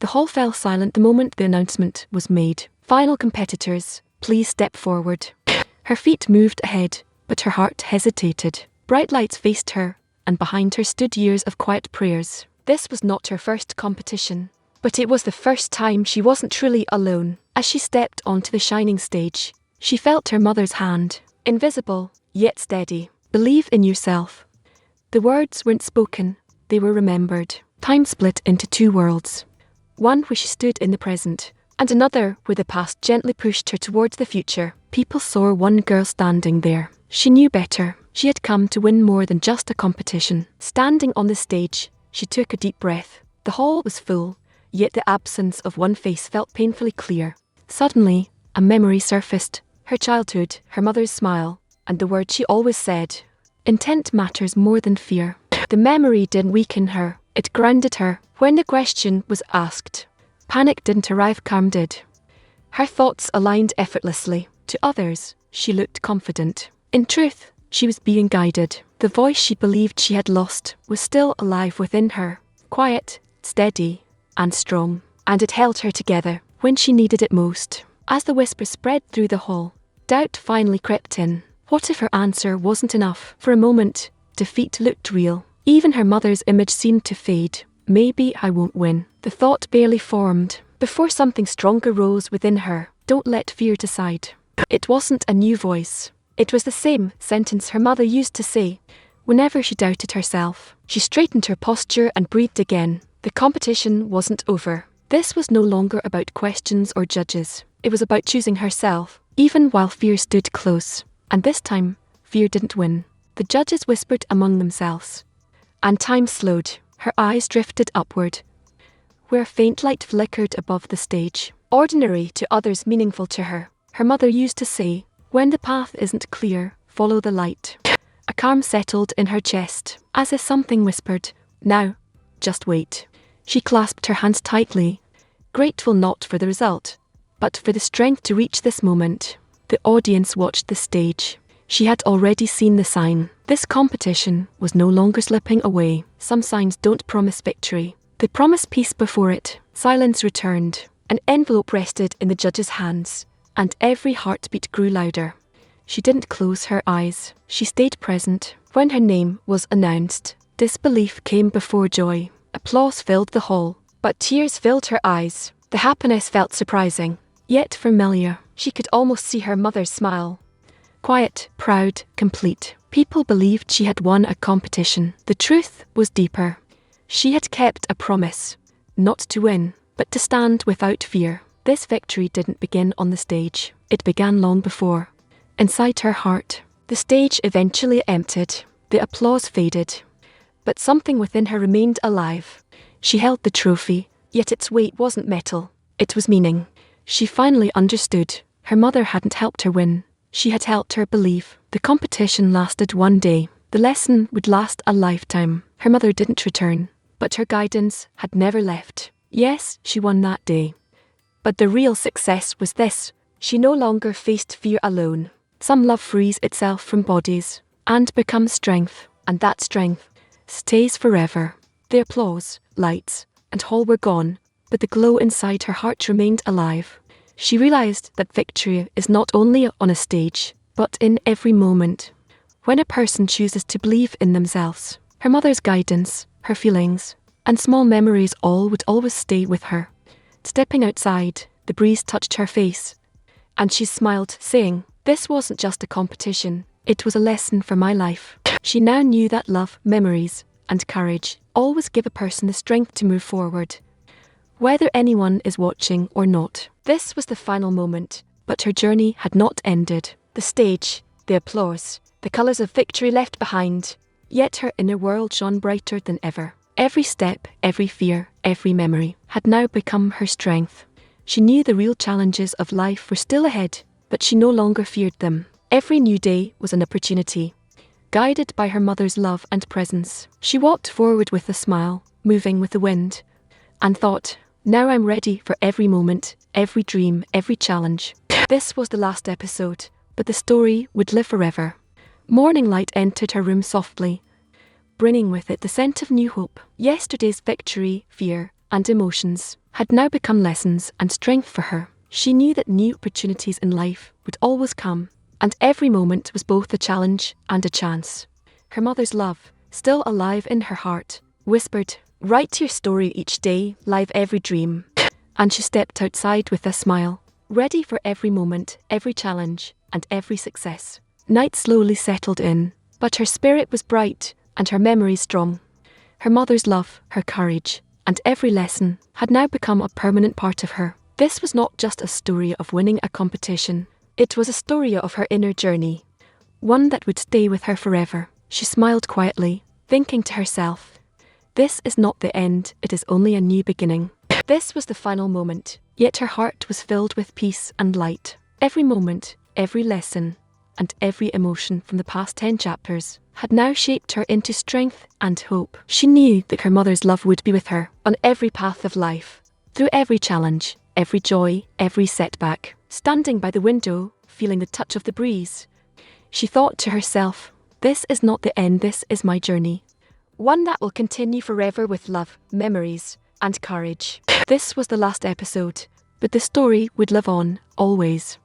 The hall fell silent the moment the announcement was made. Final competitors, please step forward. Her feet moved ahead, but her heart hesitated. Bright lights faced her, and behind her stood years of quiet prayers. This was not her first competition, but it was the first time she wasn't truly alone. As she stepped onto the shining stage, she felt her mother's hand, invisible, yet steady. Believe in yourself. The words weren't spoken, they were remembered. Time split into two worlds. One where she stood in the present, and another where the past gently pushed her towards the future. People saw one girl standing there. She knew better. She had come to win more than just a competition. Standing on the stage, she took a deep breath. The hall was full, yet the absence of one face felt painfully clear. Suddenly, a memory surfaced. Her childhood, her mother's smile, and the word she always said, "Intent matters more than fear." The memory didn't weaken her, it grounded her. When the question was asked, panic didn't arrive, calm did. Her thoughts aligned effortlessly. To others, she looked confident. In truth, she was being guided. The voice she believed she had lost was still alive within her, quiet, steady, and strong, and it held her together when she needed it most. As the whisper spread through the hall, doubt finally crept in. What if her answer wasn't enough? For a moment, defeat looked real. Even her mother's image seemed to fade. Maybe I won't win. The thought barely formed before something stronger rose within her. Don't let fear decide. It wasn't a new voice. It was the same sentence her mother used to say whenever she doubted herself. She straightened her posture and breathed again. The competition wasn't over. This was no longer about questions or judges. It was about choosing herself, even while fear stood close. And this time, fear didn't win. The judges whispered among themselves. And time slowed. Her eyes drifted upward, where a faint light flickered above the stage. Ordinary to others, meaningful to her. Her mother used to say, "When the path isn't clear, follow the light." A calm settled in her chest, as if something whispered, "Now, just wait." She clasped her hands tightly, grateful not for the result, but for the strength to reach this moment. The audience watched the stage. She had already seen the sign. This competition was no longer slipping away. Some signs don't promise victory. They promise peace before it. Silence returned. An envelope rested in the judge's hands, and every heartbeat grew louder. She didn't close her eyes. She stayed present. When her name was announced, disbelief came before joy. Applause filled the hall, but tears filled her eyes. The happiness felt surprising, yet familiar. She could almost see her mother's smile. Quiet, proud, complete. People believed she had won a competition. The truth was deeper. She had kept a promise, not to win, but to stand without fear. This victory didn't begin on the stage. It began long before. Inside her heart, the stage eventually emptied. The applause faded. But something within her remained alive. She held the trophy, yet its weight wasn't metal. It was meaning. She finally understood. Her mother hadn't helped her win. She had helped her believe. The competition lasted one day. The lesson would last a lifetime. Her mother didn't return, but her guidance had never left. Yes, she won that day. But the real success was this. She no longer faced fear alone. Some love frees itself from bodies and becomes strength, and that strength stays forever. The applause, lights, and hall were gone, but the glow inside her heart remained alive. She realized that victory is not only on a stage, but in every moment. When a person chooses to believe in themselves, her mother's guidance, her feelings, and small memories all would always stay with her. Stepping outside, the breeze touched her face, and she smiled, saying, "This wasn't just a competition, it was a lesson for my life." She now knew that love, memories, and courage always give a person the strength to move forward, whether anyone is watching or not. This was the final moment, but her journey had not ended. The stage, the applause, the colours of victory left behind, yet her inner world shone brighter than ever. Every step, every fear, every memory had now become her strength. She knew the real challenges of life were still ahead, but she no longer feared them. Every new day was an opportunity. Guided by her mother's love and presence, she walked forward with a smile, moving with the wind, and thought, "Now I'm ready for every moment, every dream, every challenge." This was the last episode, but the story would live forever. Morning light entered her room softly, bringing with it the scent of new hope. Yesterday's victory, fear, and emotions had now become lessons and strength for her. She knew that new opportunities in life would always come, and every moment was both a challenge and a chance. Her mother's love, still alive in her heart, whispered, "Write your story each day, live every dream." And she stepped outside with a smile, ready for every moment, every challenge, and every success. Night slowly settled in, but her spirit was bright and her memories strong. Her mother's love, her courage, and every lesson had now become a permanent part of her. This was not just a story of winning a competition. It was a story of her inner journey, one that would stay with her forever. She smiled quietly, thinking to herself, "This is not the end, it is only a new beginning." This was the final moment, yet her heart was filled with peace and light. Every moment, every lesson, and every emotion from the past 10 chapters had now shaped her into strength and hope. She knew that her mother's love would be with her on every path of life, through every challenge, every joy, every setback. Standing by the window, feeling the touch of the breeze, she thought to herself, "This is not the end, this is my journey. One that will continue forever with love, memories, and courage." This was the last episode, but the story would live on, always.